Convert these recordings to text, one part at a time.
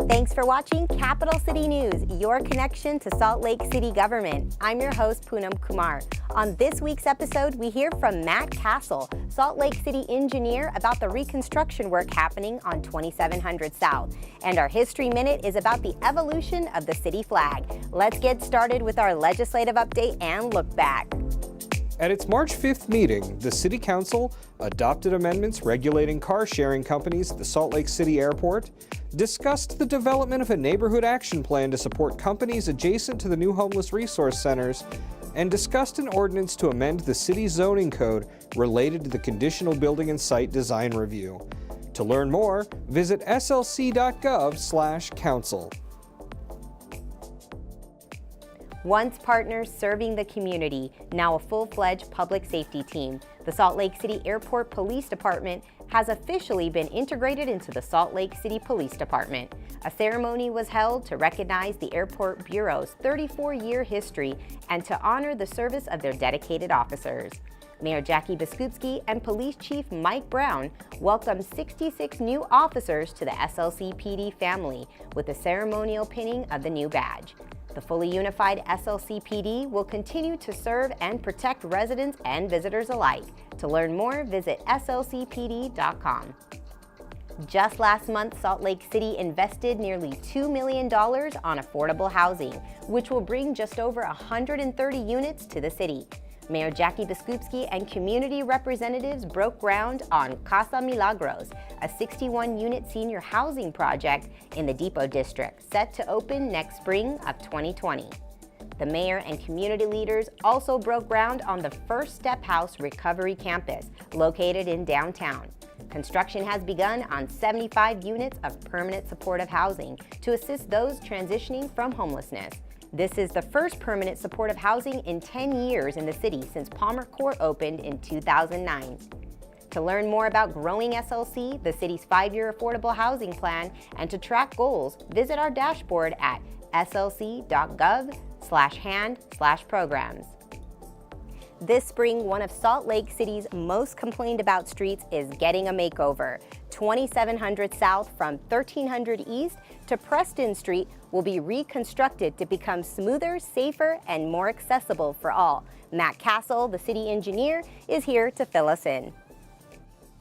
Thanks for watching Capital City News, your connection to Salt Lake City government. I'm your host, Poonam Kumar. On this week's episode, we hear from Matt Cassel, Salt Lake City engineer, about the reconstruction work happening on 2700 South. And our History Minute is about the evolution of the city flag. Let's get started with our legislative update and look back. At its March 5th meeting, the City Council adopted amendments regulating car-sharing companies at the Salt Lake City Airport, discussed the development of a neighborhood action plan to support companies adjacent to the new homeless resource centers, and discussed an ordinance to amend the city's zoning code related to the conditional building and site design review. To learn more, visit slc.gov/council. Once partners serving the community, now a full-fledged public safety team, the Salt Lake City Airport Police Department has officially been integrated into the Salt Lake City Police Department. A ceremony was held to recognize the Airport Bureau's 34-year history and to honor the service of their dedicated officers. Mayor Jackie Biskupski and Police Chief Mike Brown welcomed 66 new officers to the SLCpd family with a ceremonial pinning of the new badge. The fully unified SLCpd will continue to serve and protect residents and visitors alike. To learn more, visit slcpd.com. Just last month, Salt Lake City invested nearly $2 million on affordable housing, which will bring just over 130 units to the city. Mayor Jackie Biskupski and community representatives broke ground on Casa Milagros, a 61-unit senior housing project in the Depot District, set to open next spring of 2020. The mayor and community leaders also broke ground on the First Step House Recovery Campus, located in downtown. Construction has begun on 75 units of permanent supportive housing to assist those transitioning from homelessness. This is the first permanent supportive housing in 10 years in the city since Palmer Court opened in 2009. To learn more about growing SLC, the city's 5-year affordable housing plan, and to track goals, visit our dashboard at slc.gov/hand/programs. This spring, one of Salt Lake City's most complained about streets is getting a makeover. 2700 South from 1300 East to Preston Street will be reconstructed to become smoother, safer, and more accessible for all. Matt Cassel, the city engineer, is here to fill us in.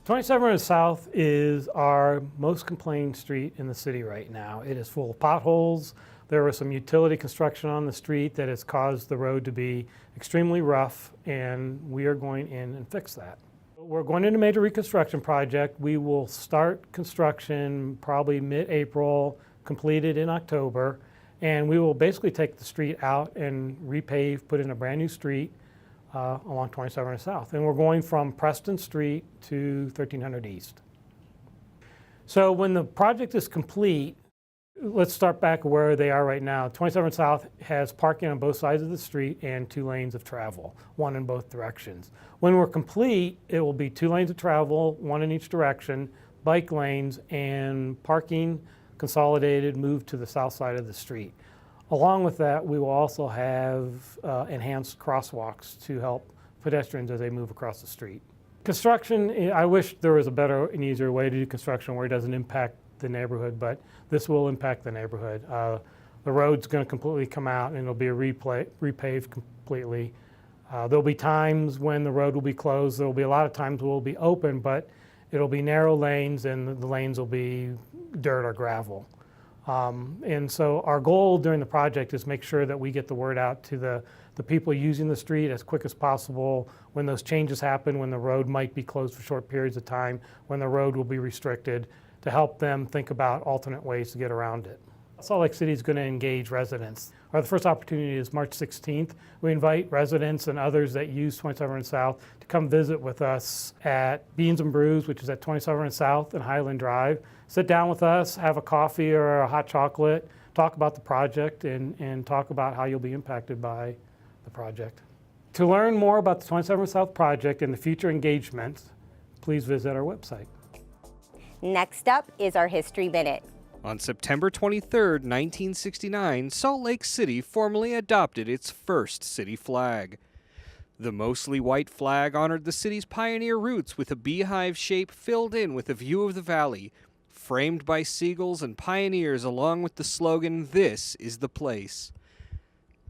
2700 South is our most complained street in the city right now. It is full of potholes. There was some utility construction on the street that has caused the road to be extremely rough, and we are going in and fix that. We're going into a major reconstruction project. We will start construction probably mid-April, completed in October, and we will basically take the street out and repave, put in a brand new street along 2700 South. And we're going from Preston Street to 1300 East. So when the project is complete, let's start back where they are right now. 27 South has parking on both sides of the street and 2 lanes of travel, one in both directions. When we're complete, it will be 2 lanes of travel, 1 in each direction, bike lanes, and parking consolidated, moved to the south side of the street. Along with that, we will also have enhanced crosswalks to help pedestrians as they move across the street. Construction, I wish there was a better and easier way to do construction where it doesn't impact the neighborhood, but this will impact the neighborhood. The road's going to completely come out and it'll be repaved completely. There'll be times when the road will be closed. There'll be a lot of times where it'll be open, but it'll be narrow lanes and the lanes will be dirt or gravel. And so our goal during the project is make sure that we get the word out to the people using the street as quick as possible when those changes happen, when the road might be closed for short periods of time, when the road will be restricted, to help them think about alternate ways to get around it. Salt Lake City is going to engage residents. The first opportunity is March 16th. We invite residents and others that use 2700 South to come visit with us at Beans and Brews, which is at 2700 South and Highland Drive. Sit down with us, have a coffee or a hot chocolate, talk about the project, and talk about how you'll be impacted by the project. To learn more about the 2700 South project and the future engagements, please visit our website. Next up is our History Minute. On September 23, 1969, Salt Lake City formally adopted its first city flag. The mostly white flag honored the city's pioneer roots with a beehive shape filled in with a view of the valley, framed by seagulls and pioneers along with the slogan, "This is the place."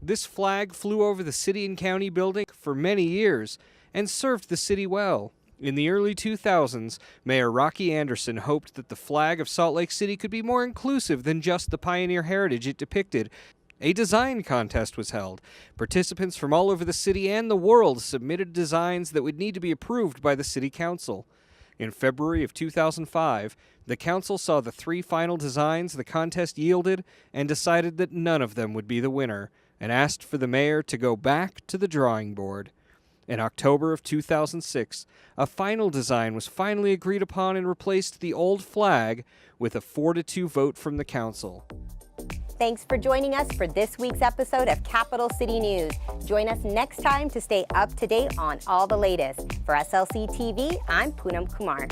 This flag flew over the city and county building for many years and served the city well. In the early 2000s, Mayor Rocky Anderson hoped that the flag of Salt Lake City could be more inclusive than just the pioneer heritage it depicted. A design contest was held. Participants from all over the city and the world submitted designs that would need to be approved by the city council. In February of 2005, the council saw the 3 final designs the contest yielded and decided that none of them would be the winner, and asked for the mayor to go back to the drawing board. In October of 2006, a final design was finally agreed upon and replaced the old flag with a 4-2 vote from the council. Thanks for joining us for this week's episode of Capital City News. Join us next time to stay up to date on all the latest. For SLCtv, I'm Poonam Kumar.